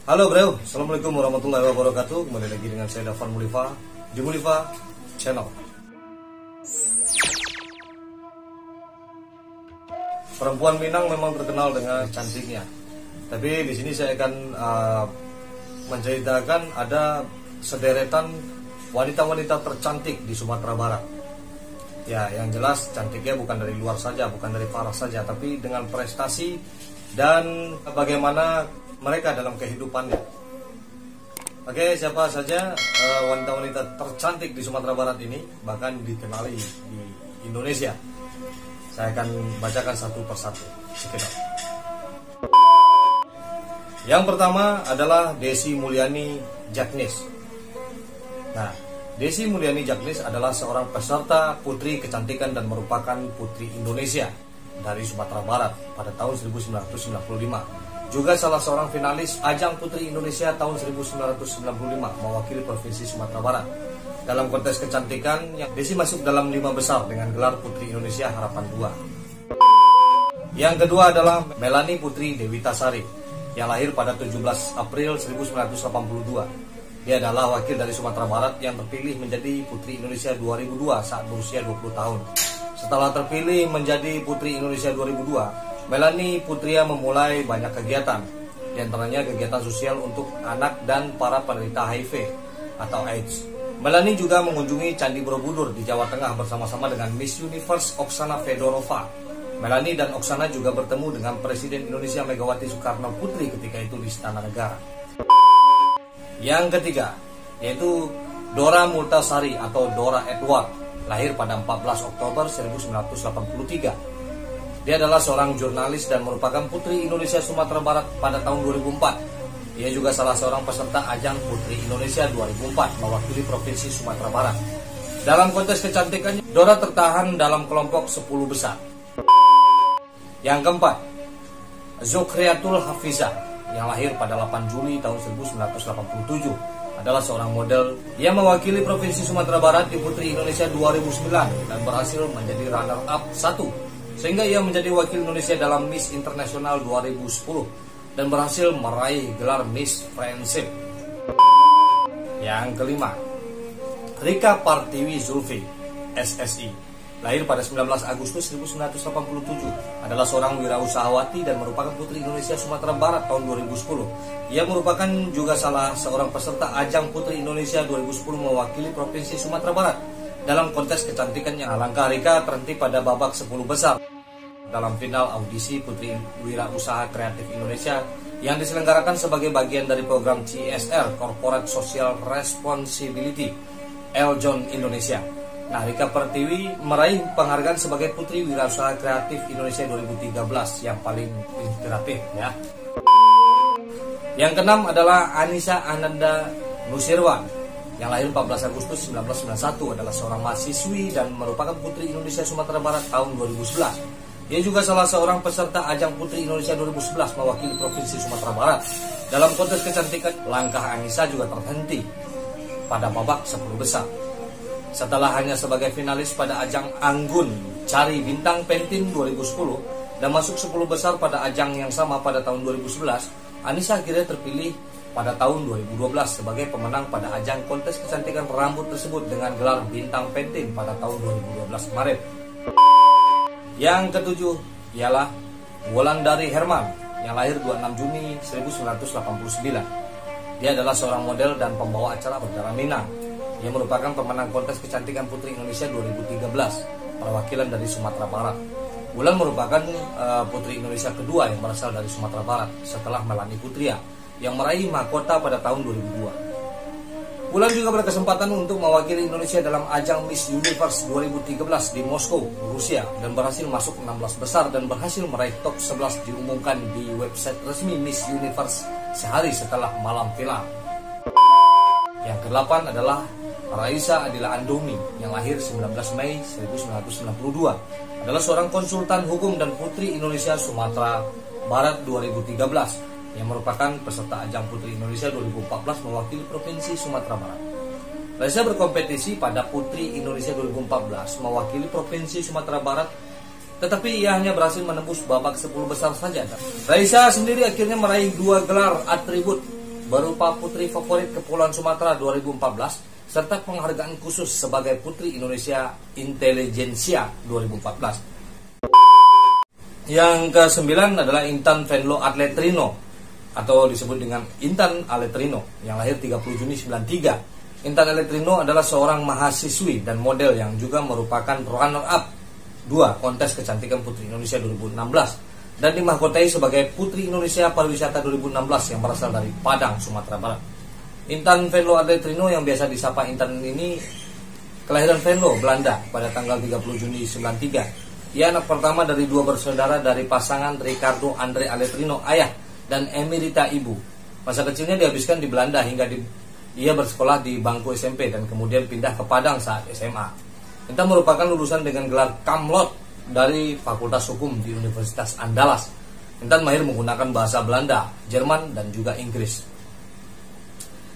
Halo bro, assalamualaikum warahmatullahi wabarakatuh. Kembali lagi dengan saya Dafan Mulifa di Mulifa Channel. Perempuan Minang memang terkenal dengan cantiknya, tapi di sini saya akan menceritakan ada sederetan wanita-wanita tercantik di Sumatera Barat. Ya, yang jelas cantiknya bukan dari luar saja, bukan dari paras saja, tapi dengan prestasi dan bagaimana mereka dalam kehidupannya. Oke, siapa saja wanita-wanita tercantik di Sumatera Barat ini, bahkan dikenali di Indonesia. Saya akan bacakan satu persatu. Sekitar. Yang pertama adalah Desi Mulyani Jagnis. Nah, Desi Mulyani Jagnis adalah seorang peserta Putri Kecantikan dan merupakan Putri Indonesia dari Sumatera Barat pada tahun 1995. Juga salah seorang finalis ajang Putri Indonesia tahun 1995 mewakili Provinsi Sumatera Barat. Dalam kontes kecantikan, Desi masuk dalam 5 besar dengan gelar Putri Indonesia Harapan 2. Yang kedua adalah Melanie Putri Dewitasari yang lahir pada 17 April 1982. Dia adalah wakil dari Sumatera Barat yang terpilih menjadi Putri Indonesia 2002 saat berusia 20 tahun. Setelah terpilih menjadi Putri Indonesia 2002, Melanie Putria memulai banyak kegiatan, di antaranya kegiatan sosial untuk anak dan para penderita HIV atau AIDS. Melanie juga mengunjungi Candi Borobudur di Jawa Tengah bersama-sama dengan Miss Universe Oksana Fedorova. Melanie dan Oksana juga bertemu dengan Presiden Indonesia Megawati Soekarno Putri ketika itu di Istana Negara. Yang ketiga, yaitu Dora Multasari atau Dora Edward, lahir pada 14 Oktober 1983. Dia adalah seorang jurnalis dan merupakan Putri Indonesia Sumatera Barat pada tahun 2004. Dia juga salah seorang peserta ajang Putri Indonesia 2004 mewakili Provinsi Sumatera Barat. Dalam kontes kecantikannya, Dora tertahan dalam kelompok 10 besar. Yang keempat, Zokriatul Hafizah yang lahir pada 8 Juli tahun 1987 adalah seorang model yang mewakili Provinsi Sumatera Barat di Putri Indonesia 2009 dan berhasil menjadi runner-up 1. Sehingga ia menjadi wakil Indonesia dalam Miss Internasional 2010 dan berhasil meraih gelar Miss Friendship. Yang kelima, Rika Partiwi Zulfi, SSI, lahir pada 19 Agustus 1987, adalah seorang wirausahawati dan merupakan Putri Indonesia Sumatera Barat tahun 2010. Ia merupakan juga salah seorang peserta ajang Putri Indonesia 2010 mewakili Provinsi Sumatera Barat. Dalam kontes kecantikan yang langkah Rika terhenti pada babak 10 besar dalam final audisi Putri Wirausaha Kreatif Indonesia yang diselenggarakan sebagai bagian dari program CSR Corporate Social Responsibility Eljon Indonesia. Nah, Rika Pertiwi meraih penghargaan sebagai Putri Wirausaha Kreatif Indonesia 2013 yang paling inspiratif ya. Yang keenam adalah Anissa Ananda Nusirwan yang lahir 14 Agustus 1991, adalah seorang mahasiswi dan merupakan Putri Indonesia Sumatera Barat tahun 2011. Dia juga salah seorang peserta ajang Putri Indonesia 2011 mewakili Provinsi Sumatera Barat. Dalam kontes kecantikan, langkah Anissa juga terhenti pada babak 10 besar. Setelah hanya sebagai finalis pada ajang Anggun Cari Bintang Pentin 2010 dan masuk 10 besar pada ajang yang sama pada tahun 2011, Anissa akhirnya terpilih pada tahun 2012 sebagai pemenang pada ajang kontes kecantikan rambut tersebut dengan gelar Bintang Pentin pada tahun 2012 kemarin. Yang ketujuh ialah Wulandari Herman yang lahir 26 Juni 1989. Dia adalah seorang model dan pembawa acara berdarah Minang. Dia merupakan pemenang kontes kecantikan Putri Indonesia 2013 perwakilan dari Sumatera Barat. Wulan merupakan Putri Indonesia kedua yang berasal dari Sumatera Barat setelah Melanie Putria yang meraih mahkota pada tahun 2002. Wulan juga berkesempatan untuk mewakili Indonesia dalam ajang Miss Universe 2013 di Moskow, Rusia, dan berhasil masuk 16 besar dan berhasil meraih top 11 diumumkan di website resmi Miss Universe sehari setelah malam final. Yang ke-8 adalah Raisa Adila Andomi yang lahir 19 Mei 1992, adalah seorang konsultan hukum dan Putri Indonesia Sumatera Barat 2013 yang merupakan peserta ajang Putri Indonesia 2014 mewakili Provinsi Sumatera Barat. Raisa berkompetisi pada Putri Indonesia 2014 mewakili Provinsi Sumatera Barat, tetapi ia hanya berhasil menembus babak 10 besar saja. Raisa sendiri akhirnya meraih 2 gelar atribut berupa Putri Favorit Kepulauan Sumatera 2014 serta penghargaan khusus sebagai Putri Indonesia Intelijensia 2014. Yang ke-9 adalah Intan Venlo Aletrino atau disebut dengan Intan Aletrino yang lahir 30 Juni 93. Intan Aletrino adalah seorang mahasiswi dan model yang juga merupakan runner-up 2 kontes kecantikan Putri Indonesia 2016 dan dimahkotai sebagai Putri Indonesia Pariwisata 2016 yang berasal dari Padang, Sumatera Barat. Intan Venlo Aletrino yang biasa disapa Intan ini kelahiran Venlo, Belanda pada tanggal 30 Juni 93. Ia anak pertama dari 2 bersaudara dari pasangan Ricardo Andre Aletrino ayah dan Emerita ibu. Masa kecilnya dihabiskan di Belanda hingga ia bersekolah di bangku SMP dan kemudian pindah ke Padang saat SMA. Intan merupakan lulusan dengan gelar Kamlot dari Fakultas Hukum di Universitas Andalas. Intan mahir menggunakan bahasa Belanda, Jerman, dan juga Inggris.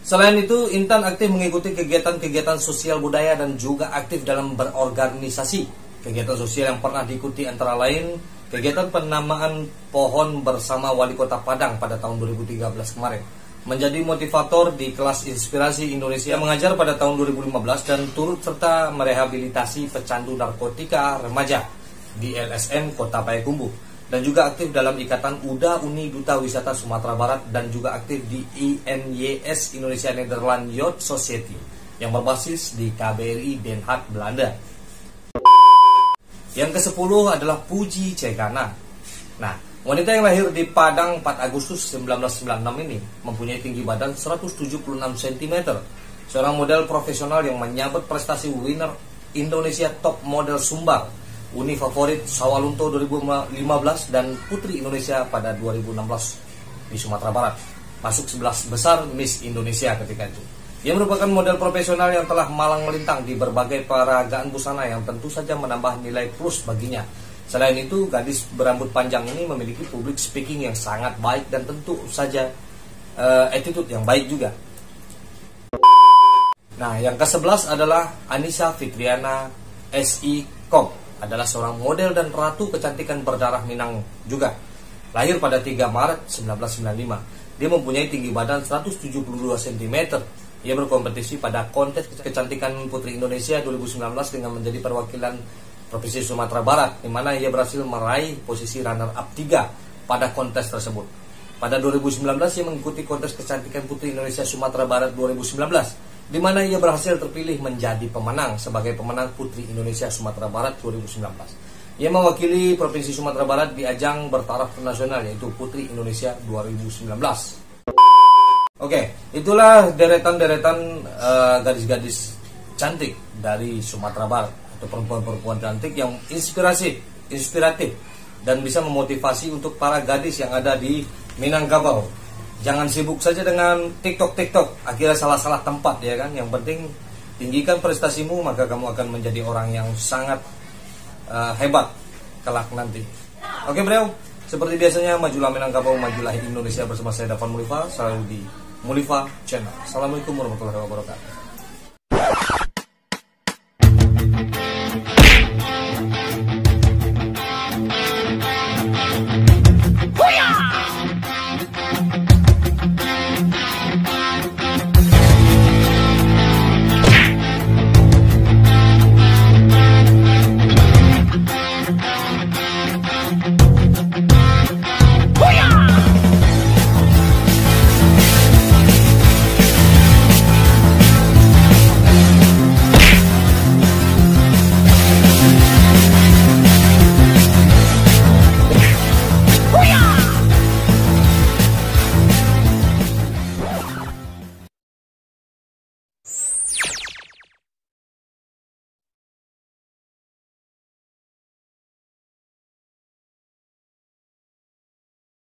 Selain itu, Intan aktif mengikuti kegiatan-kegiatan sosial budaya dan juga aktif dalam berorganisasi. Kegiatan sosial yang pernah diikuti antara lain kegiatan penamaan pohon bersama Wali Kota Padang pada tahun 2013 kemarin. Menjadi motivator di kelas Inspirasi Indonesia, mengajar pada tahun 2015 dan turut serta merehabilitasi pecandu narkotika remaja di LSM Kota Payakumbuh, dan juga aktif dalam Ikatan UDA Uni Duta Wisata Sumatera Barat dan juga aktif di INYS Indonesia Netherlands Youth Society yang berbasis di KBRI Den Haag, Belanda. Yang ke-10 adalah Puji Cekana. Nah, wanita yang lahir di Padang 4 Agustus 1996 ini mempunyai tinggi badan 176 cm. Seorang model profesional yang menyabet prestasi winner Indonesia Top Model Sumbar, Uni Favorit Sawalunto 2015 dan Putri Indonesia pada 2016 di Sumatera Barat. Masuk 11 besar Miss Indonesia ketika itu. Ia merupakan model profesional yang telah malang melintang di berbagai peragaan busana yang tentu saja menambah nilai plus baginya. Selain itu, gadis berambut panjang ini memiliki public speaking yang sangat baik dan tentu saja attitude yang baik juga. Nah, yang ke-11 adalah Anissa Fitriana SI Kong, adalah seorang model dan ratu kecantikan berdarah Minang juga. Lahir pada 3 Maret 1995. Dia mempunyai tinggi badan 172 cm. Ia berkompetisi pada kontes kecantikan Putri Indonesia 2019 dengan menjadi perwakilan Provinsi Sumatera Barat, di mana ia berhasil meraih posisi runner-up 3 pada kontes tersebut. Pada 2019 ia mengikuti kontes kecantikan Putri Indonesia Sumatera Barat 2019, di mana ia berhasil terpilih menjadi pemenang sebagai pemenang Putri Indonesia Sumatera Barat 2019. Ia mewakili Provinsi Sumatera Barat di ajang bertaraf nasional yaitu Putri Indonesia 2019. Oke, itulah deretan-deretan gadis-gadis cantik dari Sumatera Barat atau perempuan-perempuan cantik yang inspiratif dan bisa memotivasi untuk para gadis yang ada di Minangkabau. Jangan sibuk saja dengan TikTok, akhirnya salah-salah tempat ya kan. Yang penting tinggikan prestasimu, maka kamu akan menjadi orang yang sangat hebat kelak nanti. Oke bro, seperti biasanya majulah Minangkabau, majulah Indonesia bersama saya Davan Mulifa, selalu di Mulifa Channel. Assalamualaikum warahmatullahi wabarakatuh.